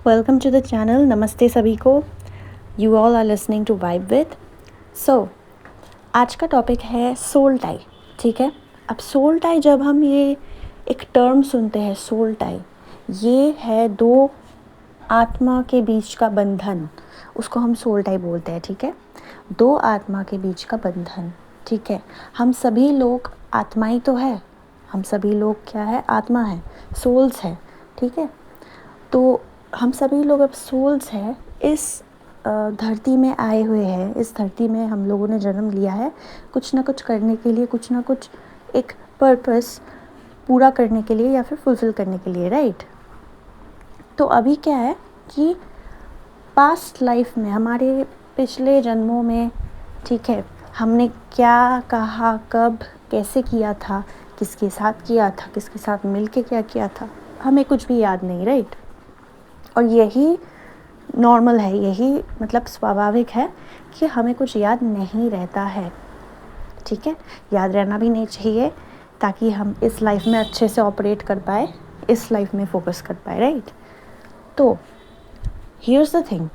Welcome to the channel. नमस्ते सभी को। You all are listening to vibe with. सो आज का टॉपिक है सोल टाई। ठीक है। अब सोल टाई जब हम ये एक टर्म सुनते हैं, सोल टाई, ये है दो आत्मा के बीच का बंधन, उसको हम सोल टाई बोलते हैं। ठीक है। दो आत्मा के बीच का बंधन। ठीक है। हम सभी लोग आत्माई तो है, हम सभी लोग क्या है, आत्मा है, सोल्स है। ठीक है। तो हम सभी लोग अब सोल्स हैं, इस धरती में आए हुए हैं। इस धरती में हम लोगों ने जन्म लिया है कुछ ना कुछ करने के लिए, कुछ ना कुछ एक पर्पस पूरा करने के लिए या फिर फुलफिल करने के लिए, राइट। तो अभी क्या है कि पास्ट लाइफ में, हमारे पिछले जन्मों में, ठीक है, हमने क्या कहा, कब, कैसे किया था, किसके साथ किया था, किसके साथ मिलके क्या किया था, हमें कुछ भी याद नहीं, राइट। और यही नॉर्मल है, यही मतलब स्वाभाविक है कि हमें कुछ याद नहीं रहता है। ठीक है। याद रहना भी नहीं चाहिए, ताकि हम इस लाइफ में अच्छे से ऑपरेट कर पाए, इस लाइफ में फोकस कर पाए, राइट। तो हियर्स द थिंग,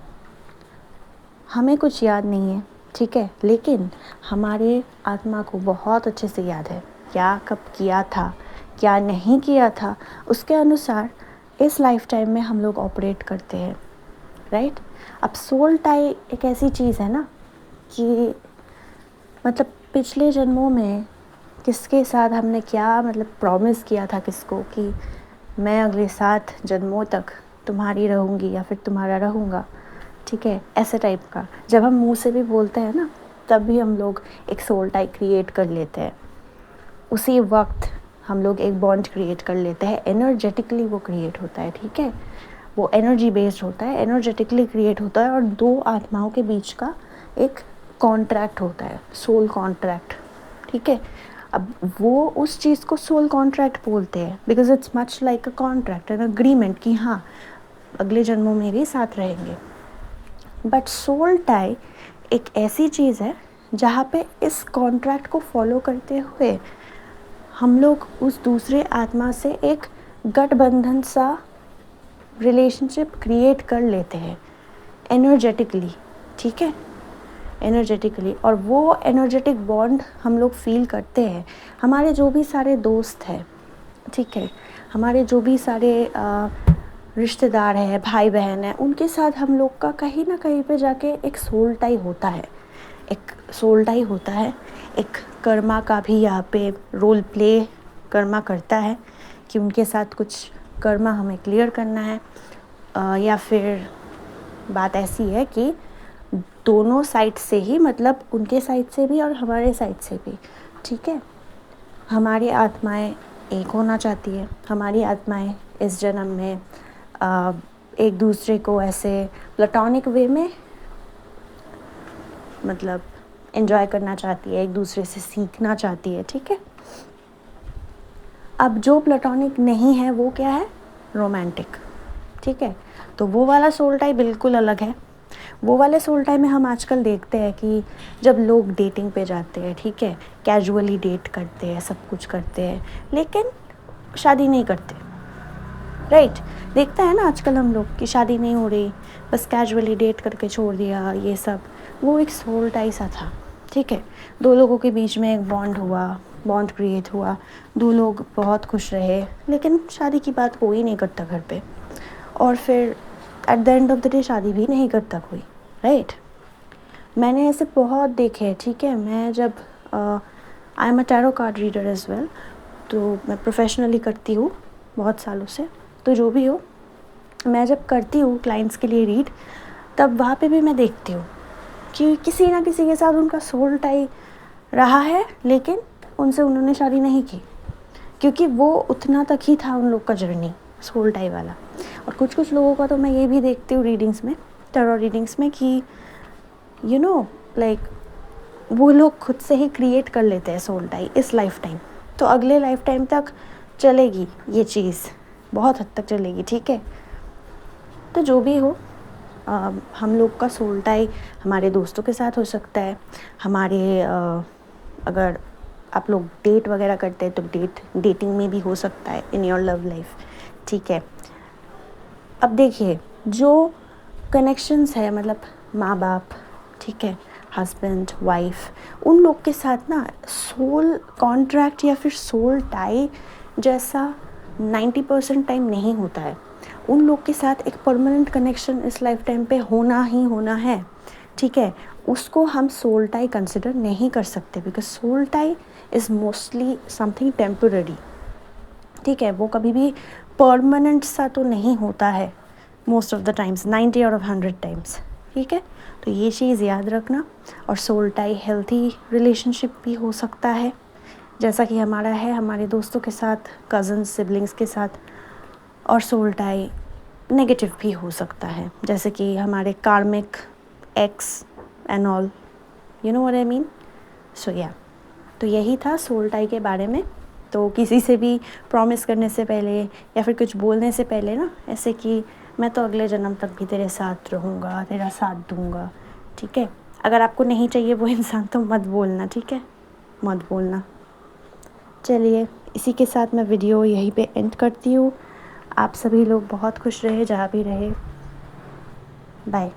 हमें कुछ याद नहीं है, ठीक है, लेकिन हमारे आत्मा को बहुत अच्छे से याद है क्या कब किया था, क्या नहीं किया था। उसके अनुसार इस लाइफ टाइम में हम लोग ऑपरेट करते हैं, राइट। अब सोल टाई एक ऐसी चीज़ है ना कि मतलब पिछले जन्मों में किसके साथ हमने क्या मतलब प्रॉमिस किया था किसको कि मैं अगले 7 जन्मों तक तुम्हारी रहूँगी या फिर तुम्हारा रहूँगा। ठीक है, ऐसे टाइप का जब हम मुंह से भी बोलते हैं ना, तब भी हम लोग एक सोल टाई क्रिएट कर लेते हैं। उसी वक्त हम लोग एक बॉन्ड क्रिएट कर लेते हैं, एनर्जेटिकली वो क्रिएट होता है। ठीक है, वो एनर्जी बेस्ड होता है, एनर्जेटिकली क्रिएट होता है, और दो आत्माओं के बीच का एक कॉन्ट्रैक्ट होता है, सोल कॉन्ट्रैक्ट। ठीक है। अब वो उस चीज़ को सोल कॉन्ट्रैक्ट बोलते हैं because it's much like a contract, an agreement कि हाँ अगले जन्मों में भी साथ रहेंगे। बट सोल टाई एक ऐसी चीज़ है जहाँ पे इस कॉन्ट्रैक्ट को फॉलो करते हुए हम लोग उस दूसरे आत्मा से एक गठबंधन सा रिलेशनशिप क्रिएट कर लेते हैं एनर्जेटिकली। ठीक है, एनर्जेटिकली। और वो एनर्जेटिक बॉन्ड हम लोग फील करते हैं। हमारे जो भी सारे दोस्त हैं, ठीक है, हमारे जो भी सारे रिश्तेदार हैं, भाई बहन हैं, उनके साथ हम लोग का कहीं ना कहीं पे जाके एक सोल टाई होता है, एक सोल टाई होता है। एक कर्मा का भी यहाँ पे रोल प्ले कर्मा करता है कि उनके साथ कुछ कर्मा हमें क्लियर करना है, या फिर बात ऐसी है कि दोनों साइड से ही, मतलब उनके साइड से भी और हमारे साइड से भी। ठीक है, हमारी आत्माएं एक होना चाहती है, हमारी आत्माएं इस जन्म में एक दूसरे को ऐसे प्लेटोनिक वे में मतलब एंजॉय करना चाहती है, एक दूसरे से सीखना चाहती है। ठीक है। अब जो प्लेटोनिक नहीं है वो क्या है, रोमांटिक। ठीक है, तो वो वाला सोल टाई बिल्कुल अलग है। वो वाले सोल टाई में हम आजकल देखते हैं कि जब लोग डेटिंग पे जाते हैं, ठीक है, कैजुअली डेट करते हैं, सब कुछ करते हैं, लेकिन शादी नहीं करते, राइट। देखते हैं ना आजकल हम लोग कि शादी नहीं हो रही, बस कैजुअली डेट करके छोड़ दिया, ये सब। वो एक सोल टाई सा था। ठीक है, दो लोगों के बीच में एक बॉन्ड हुआ, बॉन्ड क्रिएट हुआ, दो लोग बहुत खुश रहे, लेकिन शादी की बात कोई नहीं करता घर पे, और फिर at the end of the day शादी भी नहीं करता कोई, राइट। मैंने ऐसे बहुत देखे हैं। ठीक है, मैं जब I am a tarot card reader as well, तो मैं प्रोफेशनली करती हूँ बहुत सालों से। तो जो भी हो, मैं जब करती हूँ क्लाइंट्स के लिए रीड, तब वहाँ पे भी मैं देखती हूँ कि किसी ना किसी के साथ उनका सोल टाई रहा है, लेकिन उनसे उन्होंने शादी नहीं की, क्योंकि वो उतना तक ही था उन लोग का जर्नी, सोल टाई वाला। और कुछ कुछ लोगों का तो मैं ये भी देखती हूँ रीडिंग्स में, टैरो रीडिंग्स में, कि यू नो लाइक वो लोग खुद से ही क्रिएट कर लेते हैं सोल टाई इस लाइफ टाइम, तो अगले लाइफ टाइम तक चलेगी ये चीज़, बहुत हद तक चलेगी। ठीक है, तो जो भी हो, हम लोग का सोल टाई हमारे दोस्तों के साथ हो सकता है, हमारे अगर आप लोग डेट वगैरह करते हैं तो डेटिंग में भी हो सकता है, इन योर लव लाइफ। ठीक है, अब देखिए, जो कनेक्शंस है, मतलब माँ बाप, ठीक है, हस्बैंड वाइफ, उन लोग के साथ ना सोल कॉन्ट्रैक्ट या फिर सोल टाई जैसा 90% टाइम नहीं होता है। उन लोग के साथ एक परमानेंट कनेक्शन इस लाइफ टाइम पे होना ही होना है, ठीक है। उसको हम सोल टाई कंसिडर नहीं कर सकते, because soul tie is mostly something temporary, ठीक है। वो कभी भी परमानेंट सा तो नहीं होता है, most of the times, 90 out of 100 times, ठीक है। तो ये चीज़ याद रखना। और सोल टाई हेल्थी रिलेशनशिप भी हो सकता है, जैसा कि हमारा है हमारे दोस्तों के साथ, कज़न्स, सिबलिंग्स के साथ। और सोल टाई नेगेटिव भी हो सकता है, जैसे कि हमारे कार्मिक ex and all, you know what I mean. So yeah, तो यही था सोल टाई के बारे में। तो किसी से भी प्रॉमिस करने से पहले या फिर कुछ बोलने से पहले ना, ऐसे कि मैं तो अगले जन्म तक भी तेरे साथ रहूँगा, तेरा साथ दूँगा, ठीक है। अगर आपको नहीं चाहिए वो इंसान तो मत बोलना, ठीक है, मत बोलना। चलिए, इसी के साथ मैं वीडियो यहीं पे एंड करती हूँ। आप सभी लोग बहुत खुश रहे जहाँ भी रहे। बाय।